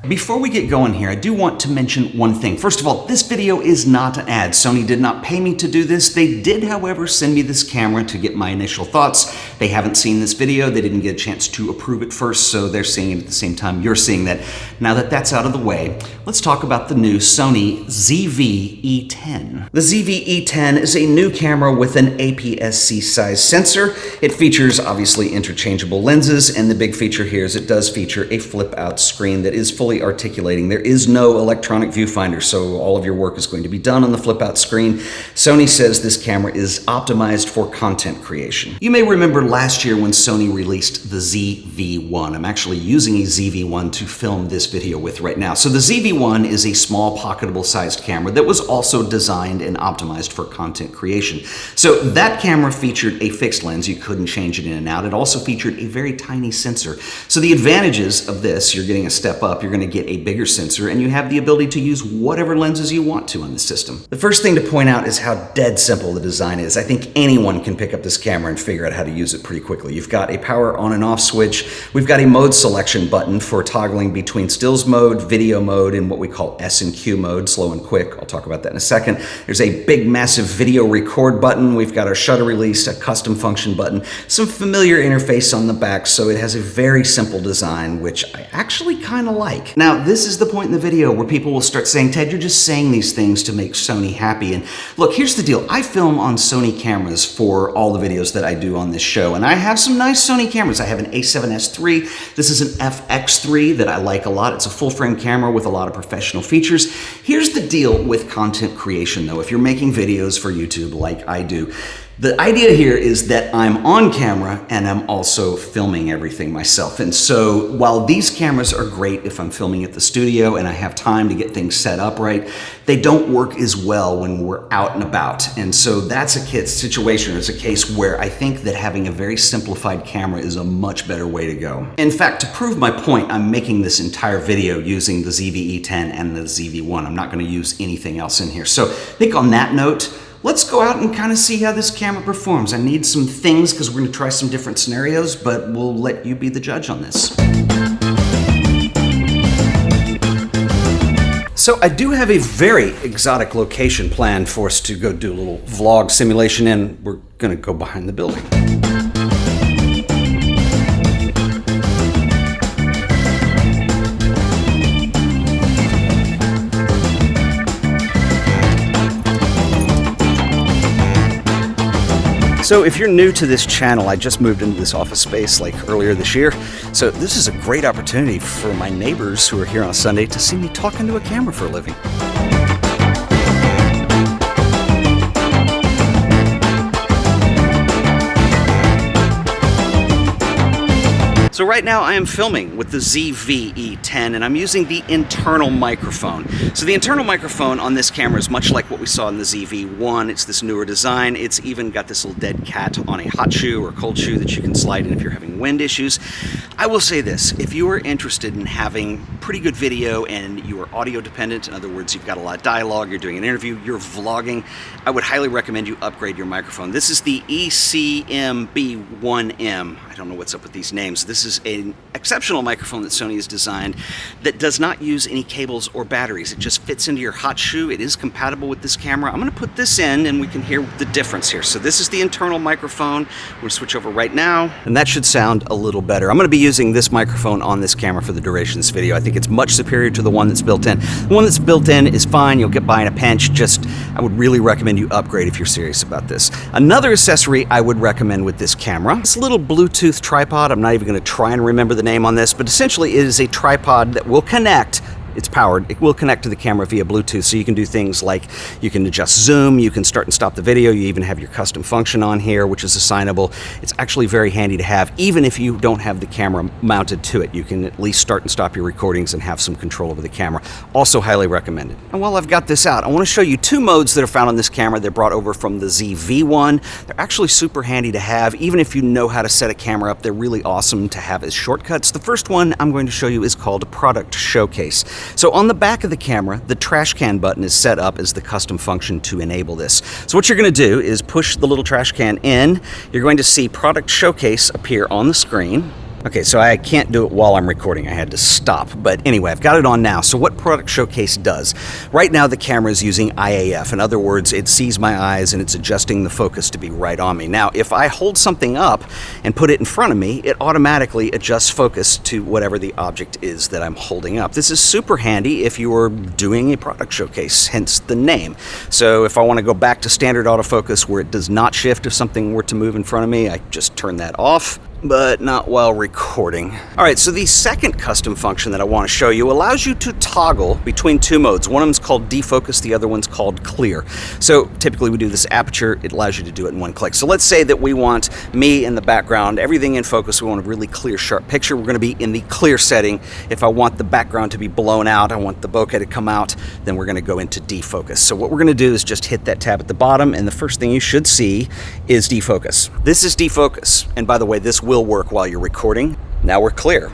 Before we get going here, I do want to mention one thing. First of all, this video is not an ad. Sony did not pay me to do this. They did, however, send me this camera to get my initial thoughts. They haven't seen this video. They didn't get a chance to approve it first, so they're seeing it at the same time you're seeing that. Now that that's out of the way, let's talk about the new Sony ZV-E10. The ZV-E10 is a new camera with an APS-C size sensor. It features, obviously, interchangeable lenses, and the big feature here is it does feature a flip-out screen that is fully articulating. There is no electronic viewfinder, so all of your work is going to be done on the flip-out screen. Sony says this camera is optimized for content creation. You may remember last year when Sony released the ZV-1. I'm actually using a ZV-1 to film this video with right now. So the ZV-1 is a small, pocketable sized camera that was also designed and optimized for content creation. So that camera featured a fixed lens. You couldn't change it in and out. It also featured a very tiny sensor. So the advantages of this, you're getting a step up. You're going to get a bigger sensor, and you have the ability to use whatever lenses you want to on the system. The first thing to point out is how dead simple the design is. I think anyone can pick up this camera and figure out how to use it pretty quickly. You've got a power on and off switch. We've got a mode selection button for toggling between stills mode, video mode, and what we call S and Q mode, slow and quick. I'll talk about that in a second. There's a big, massive video record button. We've got our shutter release, a custom function button, some familiar interface on the back, so it has a very simple design, which I actually kind of like. Now, this is the point in the video where people will start saying, Ted, you're just saying these things to make Sony happy. And look, here's the deal. I film on Sony cameras for all the videos that I do on this show, and I have some nice Sony cameras. I have an A7S III. This is an FX3 that I like a lot. It's a full-frame camera with a lot of professional features. Here's the deal with content creation, though. If you're making videos for YouTube like I do, the idea here is that I'm on camera and I'm also filming everything myself. And so while these cameras are great if I'm filming at the studio and I have time to get things set up right, they don't work as well when we're out and about. And so that's a situation, it's a case where I think that having a very simplified camera is a much better way to go. In fact, to prove my point, I'm making this entire video using the ZV-E10 and the ZV-1. I'm not going to use anything else in here. So I think on that note, let's go out and kind of see how this camera performs. I need some things because we're going to try some different scenarios, but we'll let you be the judge on this. So I do have a very exotic location planned for us to go do a little vlog simulation in. We're going to go behind the building. So if you're new to this channel, I just moved into this office space like earlier this year. So this is a great opportunity for my neighbors who are here on a Sunday to see me talking to a camera for a living. So right now I am filming with the ZV-E10 and I'm using the internal microphone. So the internal microphone on this camera is much like what we saw in the ZV-1. It's this newer design. It's even got this little dead cat on a hot shoe or cold shoe that you can slide in if you're having wind issues. I will say this, if you are interested in having pretty good video and you are audio dependent, in other words, you've got a lot of dialogue, you're doing an interview, you're vlogging, I would highly recommend you upgrade your microphone. This is the ECMB1M. I don't know what's up with these names. This is an exceptional microphone that Sony has designed that does not use any cables or batteries. It just fits into your hot shoe. It is compatible with this camera. I'm going to put this in and we can hear the difference here. So this is the internal microphone. We're going to switch over right now, and that should sound a little better. I'm going to be using this microphone on this camera for the duration of this video. I think it's much superior to the one that's built in. The one that's built in is fine. You'll get by in a pinch. Just, I would really recommend you upgrade if you're serious about this. Another accessory I would recommend with this camera, this little Bluetooth tripod. I'm not even going to try and remember the name on this, but essentially it is a tripod that will connect. It's powered. It will connect to the camera via Bluetooth, so you can do things like you can adjust zoom, you can start and stop the video, you even have your custom function on here, which is assignable. It's actually very handy to have, even if you don't have the camera mounted to it. You can at least start and stop your recordings and have some control over the camera. Also highly recommended. And while I've got this out, I want to show you two modes that are found on this camera. They're brought over from the ZV-1. They're actually super handy to have, even if you know how to set a camera up. They're really awesome to have as shortcuts. The first one I'm going to show you is called Product Showcase. So on the back of the camera, the trash can button is set up as the custom function to enable this. So what you're going to do is push the little trash can in. You're going to see Product Showcase appear on the screen. Okay, so I can't do it while I'm recording. I had to stop. But anyway, I've got it on now. So what Product Showcase does, right now the camera is using IAF. In other words, it sees my eyes and it's adjusting the focus to be right on me. Now, if I hold something up and put it in front of me, it automatically adjusts focus to whatever the object is that I'm holding up. This is super handy if you are doing a product showcase, hence the name. So if I want to go back to standard autofocus where it does not shift if something were to move in front of me, I just turn that off. But not while recording. All right, so the second custom function that I want to show you allows you to toggle between two modes. One of them is called defocus, the other one's called clear. So typically we do this aperture, it allows you to do it in one click. So let's say that we want me in the background, everything in focus, we want a really clear, sharp picture. We're gonna be in the clear setting. If I want the background to be blown out, I want the bokeh to come out, then we're gonna go into defocus. So what we're gonna do is just hit that tab at the bottom, and the first thing you should see is defocus. This is defocus, and by the way, this will work while you're recording. Now we're clear.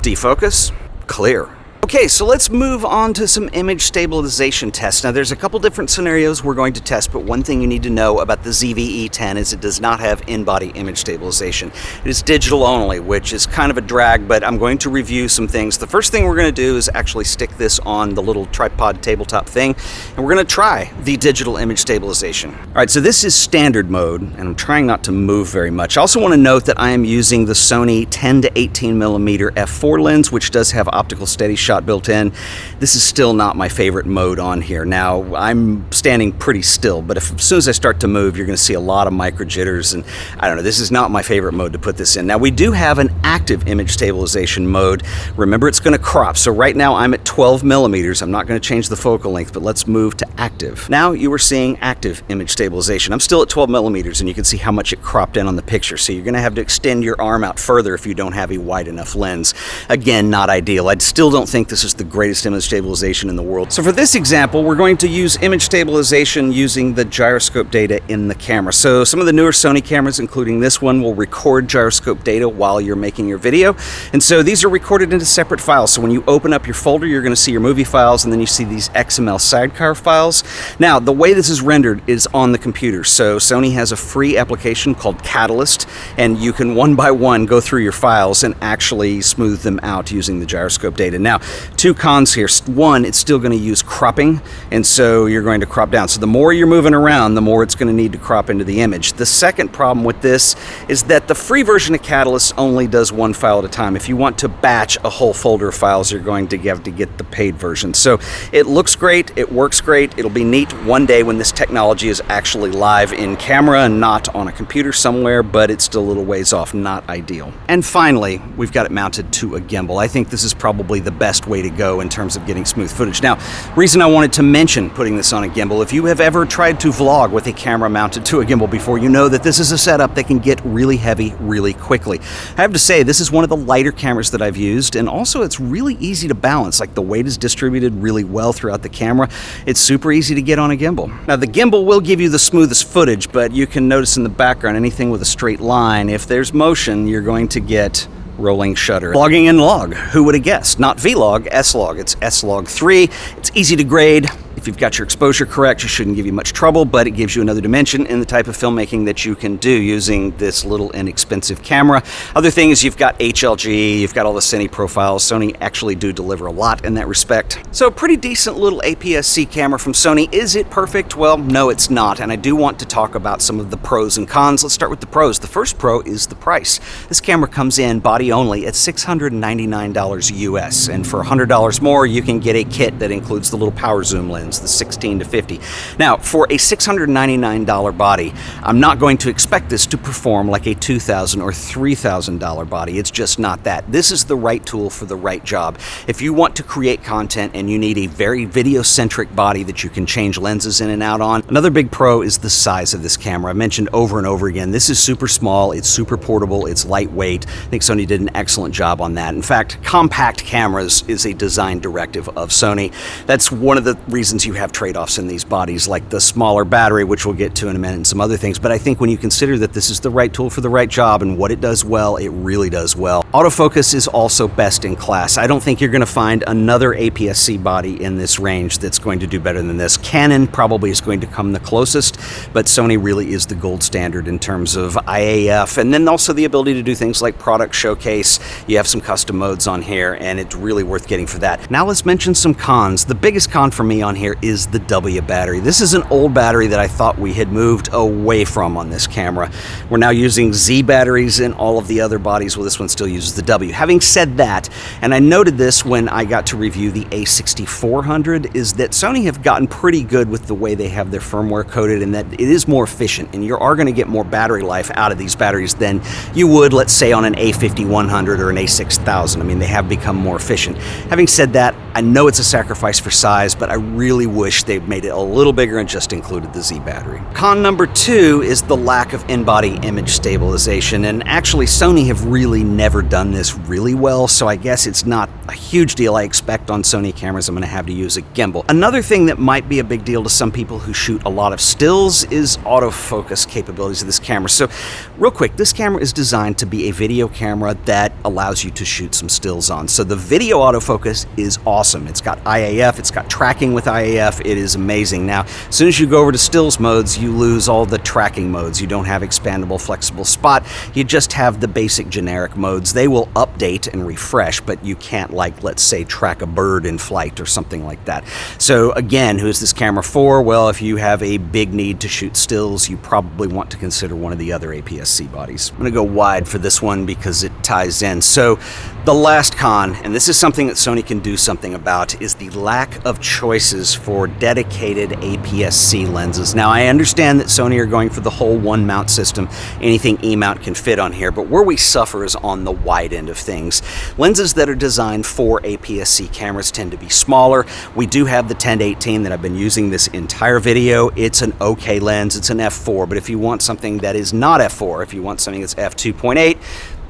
Defocus, clear. Okay, so let's move on to some image stabilization tests. Now there's a couple different scenarios we're going to test, but one thing you need to know about the ZV-E10 is it does not have in-body image stabilization. It is digital only, which is kind of a drag, but I'm going to review some things. The first thing we're going to do is actually stick this on the little tripod tabletop thing, and we're going to try the digital image stabilization. All right, so this is standard mode, and I'm trying not to move very much. I also want to note that I am using the Sony 10 to 18 millimeter f4 lens, which does have optical steady shot built in. This is still not my favorite mode on here. Now, I'm standing pretty still, but as soon as I start to move, you're going to see a lot of micro jitters, and I don't know, this is not my favorite mode to put this in. Now, we do have an active image stabilization mode. Remember, it's going to crop. So right now, I'm at 12 millimeters. I'm not going to change the focal length, but let's move to active. Now, you are seeing active image stabilization. I'm still at 12 millimeters, and you can see how much it cropped in on the picture. So you're going to have to extend your arm out further if you don't have a wide enough lens. Again, not ideal. I still don't think this is the greatest image stabilization in the world. So for this example, we're going to use image stabilization using the gyroscope data in the camera. So some of the newer Sony cameras, including this one, will record gyroscope data while you're making your video. And so these are recorded into separate files. So when you open up your folder, you're going to see your movie files, and then you see these XML sidecar files. Now, the way this is rendered is on the computer. So Sony has a free application called Catalyst, and you can one by one go through your files and actually smooth them out using the gyroscope data. Now, two cons here. One, it's still going to use cropping, and so you're going to crop down. So the more you're moving around, the more it's going to need to crop into the image. The second problem with this is that the free version of Catalyst only does one file at a time. If you want to batch a whole folder of files, you're going to have to get the paid version. So it looks great, it works great, it'll be neat one day when this technology is actually live in camera and not on a computer somewhere, but it's still a little ways off, not ideal. And finally, we've got it mounted to a gimbal. I think this is probably the best way to go in terms of getting smooth footage. Now, reason I wanted to mention putting this on a gimbal, if you have ever tried to vlog with a camera mounted to a gimbal before, you know that this is a setup that can get really heavy really quickly. I have to say, this is one of the lighter cameras that I've used, and also it's really easy to balance. Like, the weight is distributed really well throughout the camera. It's super easy to get on a gimbal. Now, the gimbal will give you the smoothest footage, but you can notice in the background, anything with a straight line, if there's motion, you're going to get rolling shutter. Vlogging in log, who would have guessed? Not Vlog, S-Log. It's S-Log 3. It's easy to grade. If you've got your exposure correct, it shouldn't give you much trouble, but it gives you another dimension in the type of filmmaking that you can do using this little inexpensive camera. Other thing is you've got HLG, you've got all the Cine profiles. Sony actually do deliver a lot in that respect. So pretty decent little APS-C camera from Sony. Is it perfect? Well, no, it's not, and I do want to talk about some of the pros and cons. Let's start with the pros. The first pro is the price. This camera comes in body only at $699 US, and for $100 more, you can get a kit that includes the little power zoom lens, the 16 to 50. Now, for a $699 body, I'm not going to expect this to perform like a $2,000 or $3,000 body. It's just not that. This is the right tool for the right job. If you want to create content and you need a very video-centric body that you can change lenses in and out on, another big pro is the size of this camera. I mentioned over and over again, this is super small, it's super portable, it's lightweight. I think Sony did an excellent job on that. In fact, compact cameras is a design directive of Sony. That's one of the reasons reasons you have trade-offs in these bodies, like the smaller battery, which we'll get to in a minute, and some other things. But I think when you consider that this is the right tool for the right job and what it does well, it really does well. Autofocus is also best in class. I don't think you're going to find another APS-C body in this range that's going to do better than this. Canon probably is going to come the closest, but Sony really is the gold standard in terms of IAF, and then also the ability to do things like product showcase. You have some custom modes on here, and it's really worth getting for that. Now let's mention some cons. The biggest con for me on here is the W battery. This is an old battery that I thought we had moved away from on this camera. We're now using Z batteries in all of the other bodies. Well, this one still uses the W. Having said that, and I noted this when I got to review the A6400, is that Sony have gotten pretty good with the way they have their firmware coded, and that it is more efficient, and you are going to get more battery life out of these batteries than you would, let's say, on an A5100 or an A6000. I mean, they have become more efficient. Having said that, I know it's a sacrifice for size, but I really wish they made it a little bigger and just included the Z battery. Con number 2 is the lack of in-body image stabilization, and actually Sony have really never done this really well, so I guess it's not a huge deal. I expect on Sony cameras I'm going to have to use a gimbal. Another thing that might be a big deal to some people who shoot a lot of stills is autofocus capabilities of this camera. So real quick, this camera is designed to be a video camera that allows you to shoot some stills on. So the video autofocus is awesome. It's got IAF, it's got tracking with IAF, it is amazing. Now, as soon as you go over to stills modes, you lose all the tracking modes. You don't have expandable, flexible spot. You just have the basic generic modes. They will update and refresh, but you can't, like, let's say, track a bird in flight or something like that. So again, who is this camera for? Well, if you have a big need to shoot stills, you probably want to consider one of the other APS-C bodies. I'm going to go wide for this one because it ties in. So the last con, and this is something that Sony can do something about, is the lack of choices for dedicated APS-C lenses. Now, I understand that Sony are going for the whole one mount system. Anything E-mount can fit on here, but where we suffer is on the wide end of things. Lenses that are designed for APS-C cameras tend to be smaller. We do have the 10-18 that I've been using this entire video. It's an okay lens, it's an f4, but if you want something that is not f4, if you want something that's f2.8,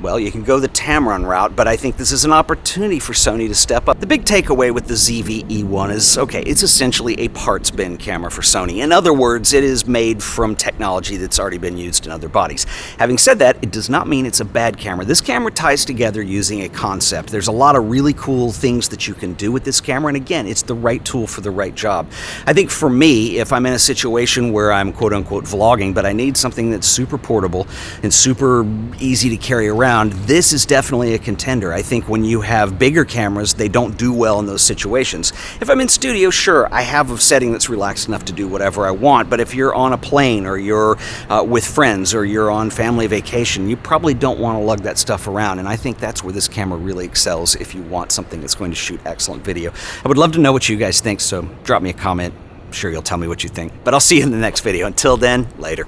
well, you can go the Tamron route, but I think this is an opportunity for Sony to step up. The big takeaway with the ZV-E10 is, okay, it's essentially a parts bin camera for Sony. In other words, it is made from technology that's already been used in other bodies. Having said that, it does not mean it's a bad camera. This camera ties together using a concept. There's a lot of really cool things that you can do with this camera, and again, it's the right tool for the right job. I think for me, if I'm in a situation where I'm quote-unquote vlogging, but I need something that's super portable and super easy to carry around, this is definitely a contender. I think when you have bigger cameras, they don't do well in those situations. If I'm in studio, sure, I have a setting that's relaxed enough to do whatever I want, but if you're on a plane or you're with friends or you're on family vacation, you probably don't want to lug that stuff around, and I think that's where this camera really excels if you want something that's going to shoot excellent video. I would love to know what you guys think, so drop me a comment. I'm sure you'll tell me what you think, but I'll see you in the next video. Until then, later.